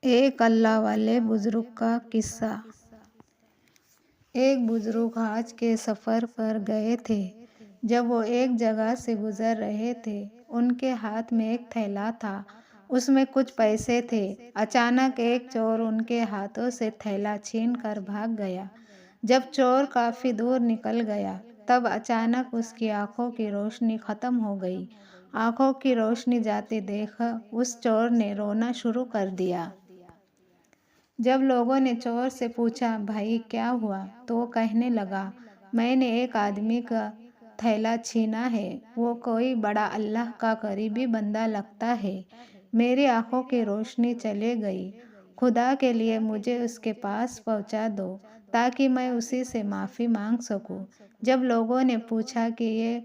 ایک اللہ والے بزرگ کا قصہ۔ ایک بزرگ حج کے سفر پر گئے تھے۔ جب وہ ایک جگہ سے گزر رہے تھے، ان کے ہاتھ میں ایک تھیلا تھا، اس میں کچھ پیسے تھے۔ اچانک ایک چور ان کے ہاتھوں سے تھیلا چھین کر بھاگ گیا۔ جب چور کافی دور نکل گیا، تب اچانک اس کی آنکھوں کی روشنی ختم ہو گئی۔ آنکھوں کی روشنی جاتے دیکھ اس چور نے رونا شروع کر دیا۔ جب لوگوں نے چور سے پوچھا، بھائی کیا ہوا؟ تو وہ کہنے لگا، میں نے ایک آدمی کا تھیلا چھینا ہے، وہ کوئی بڑا اللہ کا قریبی بندہ لگتا ہے، میری آنکھوں کی روشنی چلی گئی، خدا کے لیے مجھے اس کے پاس پہنچا دو تاکہ میں اسی سے معافی مانگ سکوں۔ جب لوگوں نے پوچھا کہ یہ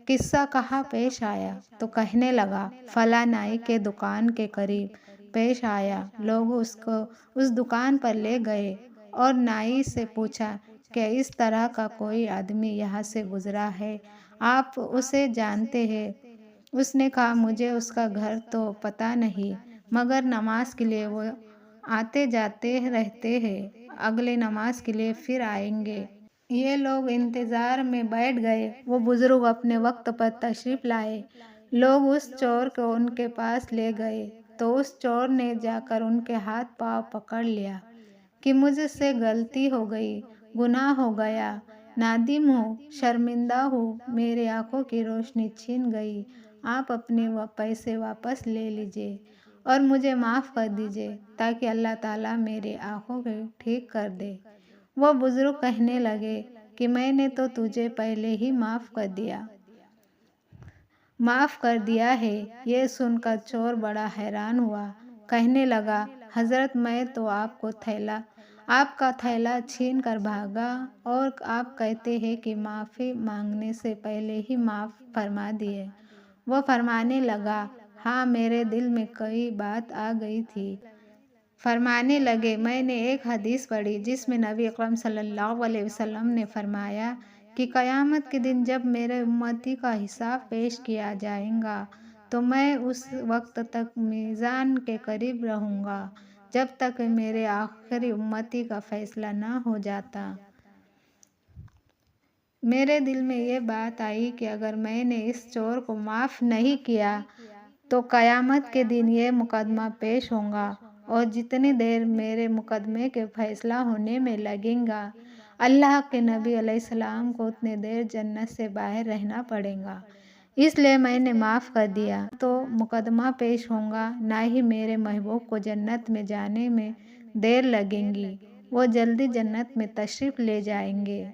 قصہ کہاں پیش آیا، تو کہنے لگا، فلاں نائی کے دکان کے قریب پیش آیا۔ لوگ اس کو اس دکان پر لے گئے اور نائی سے پوچھا کہ اس طرح کا کوئی آدمی یہاں سے گزرا ہے، آپ اسے جانتے ہیں؟ اس نے کہا، مجھے اس کا گھر تو پتہ نہیں، مگر نماز کے لیے وہ آتے جاتے رہتے ہیں، اگلی نماز کے لیے پھر آئیں گے۔ یہ لوگ انتظار میں بیٹھ گئے۔ وہ بزرگ اپنے وقت پر تشریف لائے۔ لوگ اس چور کو ان کے پاس لے گئے تو اس چور نے جا کر ان کے ہاتھ پاؤں پکڑ لیا کہ مجھ سے غلطی ہو گئی، گناہ ہو گیا، نادم ہوں، شرمندہ ہوں، میری آنکھوں کی روشنی چھن گئی، آپ اپنے پیسے واپس لے لیجئے اور مجھے معاف کر دیجئے تاکہ اللہ تعالیٰ میری آنکھوں کو ٹھیک کر دے۔ وہ بزرگ کہنے لگے کہ میں نے تو تجھے پہلے ہی معاف کر دیا ہے۔ یہ سن کر چور بڑا حیران ہوا، کہنے لگا، حضرت میں تو آپ کا تھیلا چھین کر بھاگا اور آپ کہتے ہیں کہ معافی مانگنے سے پہلے ہی معاف فرما دیے۔ وہ فرمانے لگا، ہاں میرے دل میں کوئی بات آ گئی تھی۔ فرمانے لگے، میں نے ایک حدیث پڑھی جس میں نبی اکرم صلی اللہ علیہ وسلم نے فرمایا کہ قیامت کے دن جب میرے امتی کا حساب پیش کیا جائے گا تو میں اس وقت تک میزان کے قریب رہوں گا جب تک میرے آخری امتی کا فیصلہ نہ ہو جاتا۔ میرے دل میں یہ بات آئی کہ اگر میں نے اس چور کو معاف نہیں کیا تو قیامت کے دن یہ مقدمہ پیش ہوگا اور جتنی دیر میرے مقدمے کے فیصلہ ہونے میں لگے گا، اللہ کے نبی علیہ السلام کو اتنی دیر جنت سے باہر رہنا پڑے گا، اس لیے میں نے معاف کر دیا۔ نہ تو مقدمہ پیش ہوگا، نہ ہی میرے محبوب کو جنت میں جانے میں دیر لگے گی، وہ جلدی جنت میں تشریف لے جائیں گے۔